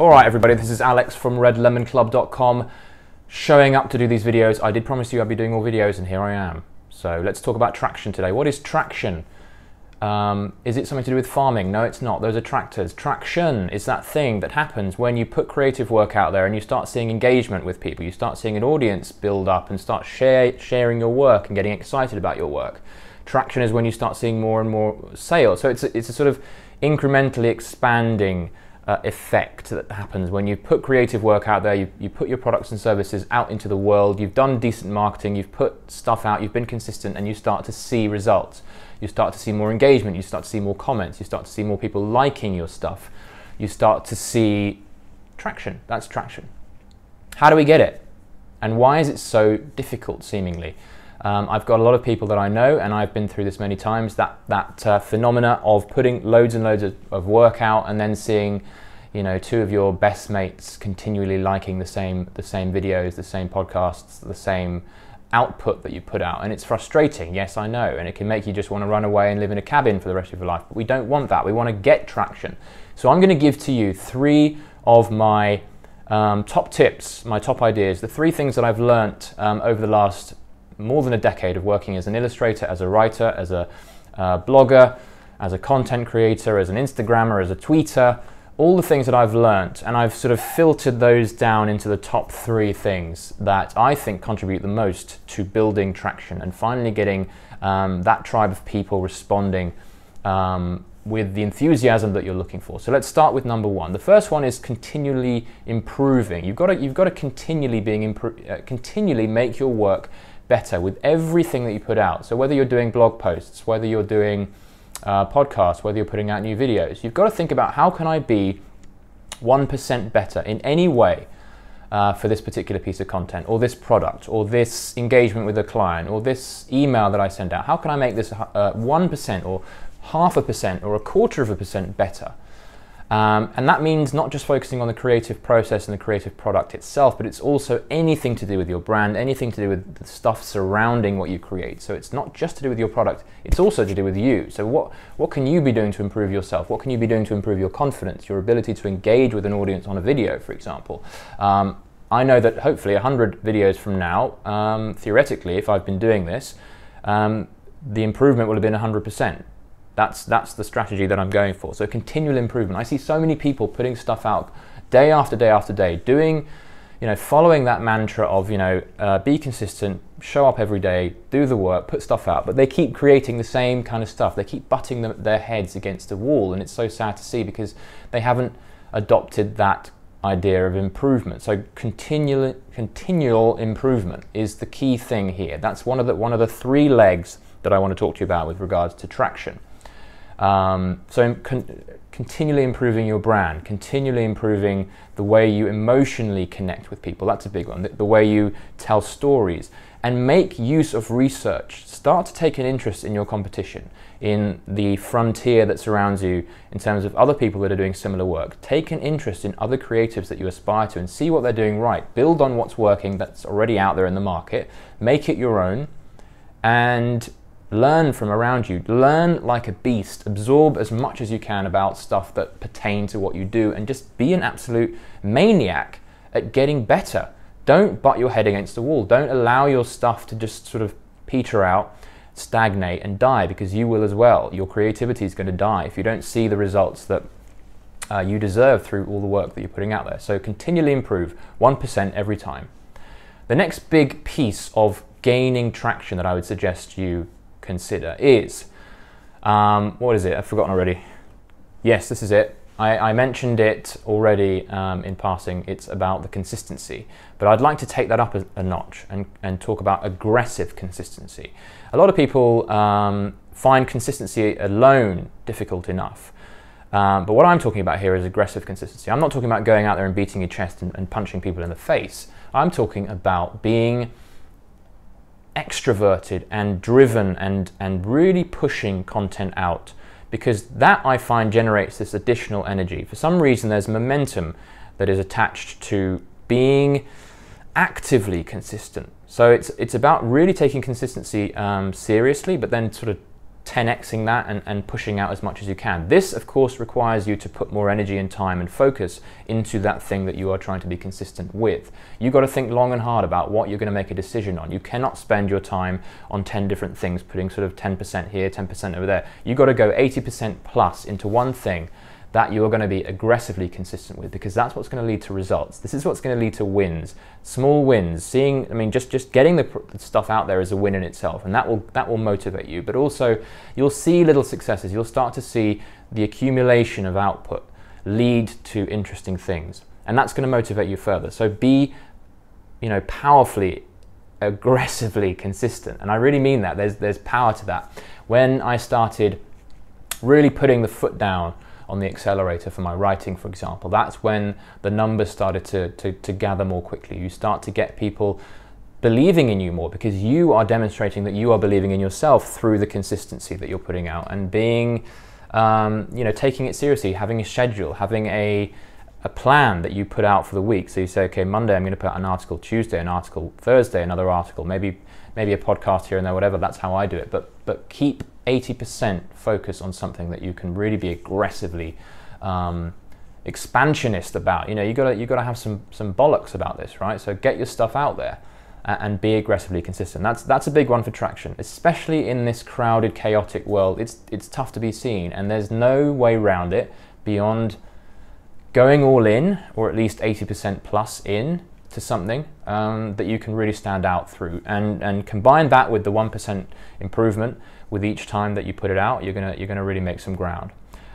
Alright everybody, this is Alex from redlemonclub.com, showing up to do these videos. I did promise you I'd be doing more videos and here I am. So let's talk about traction today. What is traction? Is it something to do with farming? No, it's not. Those are tractors. Traction is that thing that happens when you put creative work out there and you start seeing engagement with people. You start seeing an audience build up and start sharing your work and getting excited about your work. Traction is when you start seeing more and more sales. So it's a sort of incrementally expanding effect that happens when you put creative work out there, you put your products and services out into the world, you've done decent marketing, you've put stuff out, you've been consistent, and you start to see results. You start to see more engagement, you start to see more comments, you start to see more people liking your stuff, you start to see traction. That's traction. How do we get it? And why is it so difficult, seemingly? I've got a lot of people that I know, and I've been through this many times, that phenomena of putting loads and loads of work out and then seeing, you know, two of your best mates continually liking the same videos, the same podcasts, the same output that you put out. And it's frustrating, yes, I know, and it can make you just want to run away and live in a cabin for the rest of your life. But we don't want that. We want to get traction. So I'm going to give to you 3 of my top tips, my top ideas, the 3 things that I've learnt over the last more than a decade of working as an illustrator, as a writer, as a blogger, as a content creator, as an Instagrammer, as a tweeter, all the things that I've learnt, and I've sort of filtered those down into the top 3 things that I think contribute the most to building traction and finally getting that tribe of people responding with the enthusiasm that you're looking for. So let's start with number 1. The first one is continually improving. You've got to continually make your work better with everything that you put out. So whether you're doing blog posts, whether you're doing podcasts, whether you're putting out new videos, you've got to think about, how can I be 1% better in any way for this particular piece of content, or this product, or this engagement with a client, or this email that I send out. How can I make this 1% or 0.5% or 1/4% better? And that means not just focusing on the creative process and the creative product itself, but it's also anything to do with your brand, anything to do with the stuff surrounding what you create. So it's not just to do with your product, it's also to do with you. So what can you be doing to improve yourself? What can you be doing to improve your confidence, your ability to engage with an audience on a video, for example? I know that hopefully 100 videos from now, theoretically, if I've been doing this, the improvement will have been 100%. That's the strategy that I'm going for. So continual improvement. I see so many people putting stuff out day after day after day, doing, you know, following that mantra of, you know, be consistent, show up every day, do the work, put stuff out, but they keep creating the same kind of stuff. They keep butting their heads against a wall, and it's so sad to see because they haven't adopted that idea of improvement. So continual improvement is the key thing here. That's one of the 3 legs that I want to talk to you about with regards to traction. Continually improving your brand, continually improving the way you emotionally connect with people. That's a big one. The way you tell stories, and make use of research. Start to take an interest in your competition, in the frontier that surrounds you in terms of other people that are doing similar work. Take an interest in other creatives that you aspire to and see what they're doing right. Build on what's working that's already out there in the market. Make it your own and learn from around you. Learn like a beast. Absorb as much as you can about stuff that pertain to what you do, and just be an absolute maniac at getting better. Don't butt your head against the wall. Don't allow your stuff to just sort of peter out, stagnate and die, because you will as well. Your creativity is going to die if you don't see the results that you deserve through all the work that you're putting out there. So continually improve, 1% every time. The next big piece of gaining traction that I would suggest you consider is, what is it? I've forgotten already. Yes, this is it. I mentioned it already in passing. It's about the consistency, but I'd like to take that up a notch and talk about aggressive consistency. A lot of people find consistency alone difficult enough, but what I'm talking about here is aggressive consistency. I'm not talking about going out there and beating your chest and punching people in the face. I'm talking about being extroverted and driven and really pushing content out, because that, I find, generates this additional energy. For some reason, there's momentum that is attached to being actively consistent. So it's about really taking consistency seriously, but then sort of 10xing that and pushing out as much as you can. This, of course, requires you to put more energy and time and focus into that thing that you are trying to be consistent with. You've got to think long and hard about what you're going to make a decision on. You cannot spend your time on 10 different things, putting sort of 10% here, 10% over there. You've got to go 80% plus into one thing that you're going to be aggressively consistent with, because that's what's going to lead to results. This is what's going to lead to wins, small wins. Just getting the stuff out there is a win in itself, and that will motivate you. But also, you'll see little successes. You'll start to see the accumulation of output lead to interesting things, and that's going to motivate you further. So be, powerfully, aggressively consistent, and I really mean that. There's power to that. When I started really putting the foot down on the accelerator for my writing, for example, that's when the numbers started to gather more quickly. You start to get people believing in you more, because you are demonstrating that you are believing in yourself through the consistency that you're putting out, and being, taking it seriously, having a schedule, having a plan that you put out for the week. So you say, okay, Monday I'm going to put out an article, Tuesday an article, Thursday another article, maybe a podcast here and there, whatever. That's how I do it. But keep 80% focus on something that you can really be aggressively expansionist about. You gotta have some bollocks about this, right? So get your stuff out there and be aggressively consistent. That's a big one for traction, especially in this crowded, chaotic world. It's tough to be seen, and there's no way around it beyond going all in, or at least 80% plus in to something that you can really stand out through, and combine that with the 1% improvement with each time that you put it out. You're gonna really make some ground.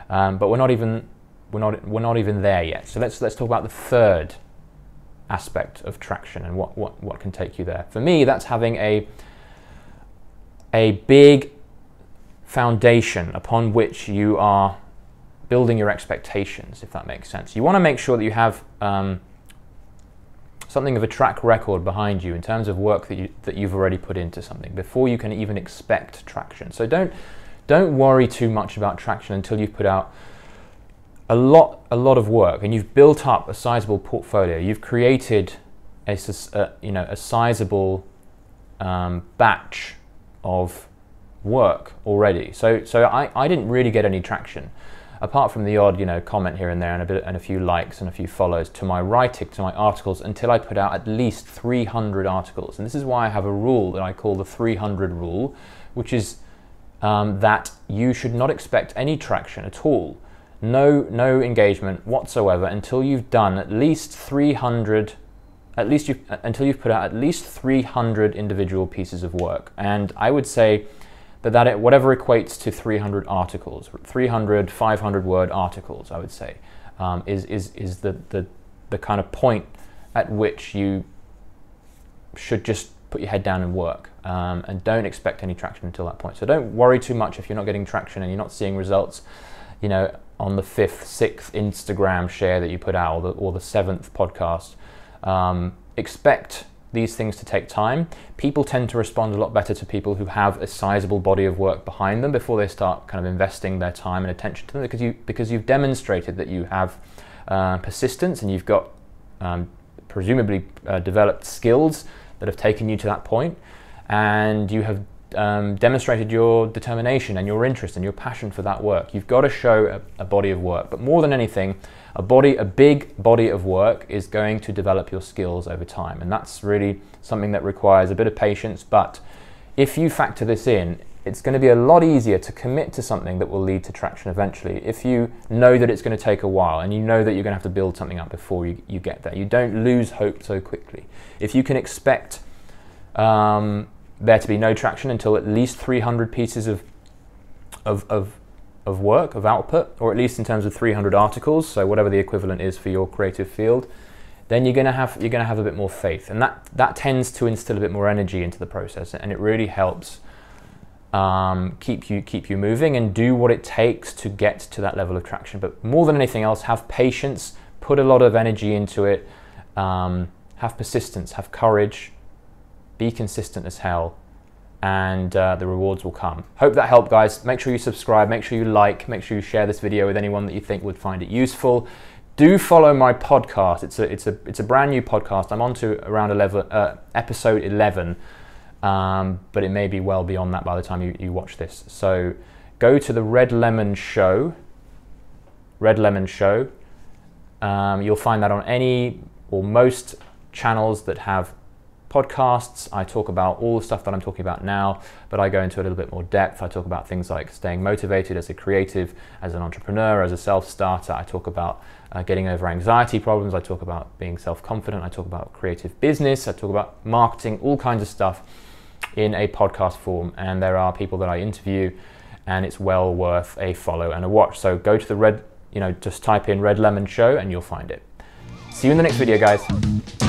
But we're not even there yet. So let's talk about the third aspect of traction and what can take you there. For me, that's having a big foundation upon which you are building your expectations, if that makes sense. You want to make sure that you have something of a track record behind you in terms of work that you've already put into something before you can even expect traction. So don't worry too much about traction until you've put out a lot of work and you've built up a sizable portfolio. You've created a sizable batch of work already. So I didn't really get any traction, apart from the odd comment here and there and a few likes and a few follows to my writing, to my articles, until I put out at least 300 articles. And this is why I have a rule that I call the 300 rule, which is that you should not expect any traction at all, no engagement whatsoever, until you've done at least 300, until you've put out at least 300 individual pieces of work. And I would say that whatever equates to 300 articles, 300 500-word articles, I would say, is the kind of point at which you should just put your head down and work, and don't expect any traction until that point. So don't worry too much if you're not getting traction and you're not seeing results, on the 5th, 6th Instagram share that you put out, or the 7th podcast. Expect these things to take time. People tend to respond a lot better to people who have a sizable body of work behind them before they start kind of investing their time and attention to them, because you've demonstrated that you have persistence, and you've got presumably developed skills that have taken you to that point, and you have demonstrated your determination and your interest and your passion for that work. You've got to show a body of work, but more than anything, a big body of work is going to develop your skills over time, and that's really something that requires a bit of patience. But if you factor this in, it's going to be a lot easier to commit to something that will lead to traction eventually if you know that it's going to take a while, and you know that you're going to have to build something up before you get there. You don't lose hope so quickly. If you can expect there to be no traction until at least 300 pieces of work, of output, or at least in terms of 300 articles, so whatever the equivalent is for your creative field, then you're gonna have a bit more faith, and that tends to instill a bit more energy into the process, and it really helps keep you moving and do what it takes to get to that level of traction. But more than anything else, have patience, put a lot of energy into it, have persistence, have courage, be consistent as hell, and the rewards will come. Hope that helped, guys. Make sure you subscribe, make sure you like, make sure you share this video with anyone that you think would find it useful. Do follow my podcast. It's a brand new podcast. I'm on to around episode 11. but it may be well beyond that by the time you watch this. So go to the Red Lemon Show. Red Lemon Show. You'll find that on any or most channels that have podcasts. I talk about all the stuff that I'm talking about now, but I go into a little bit more depth. I talk about things like staying motivated as a creative, as an entrepreneur, as a self-starter. I talk about getting over anxiety problems. I talk about being self-confident. I talk about creative business. I talk about marketing, all kinds of stuff in a podcast form. And there are people that I interview, and it's well worth a follow and a watch. So go to the just type in Red Lemon Show and you'll find it. See you in the next video, guys.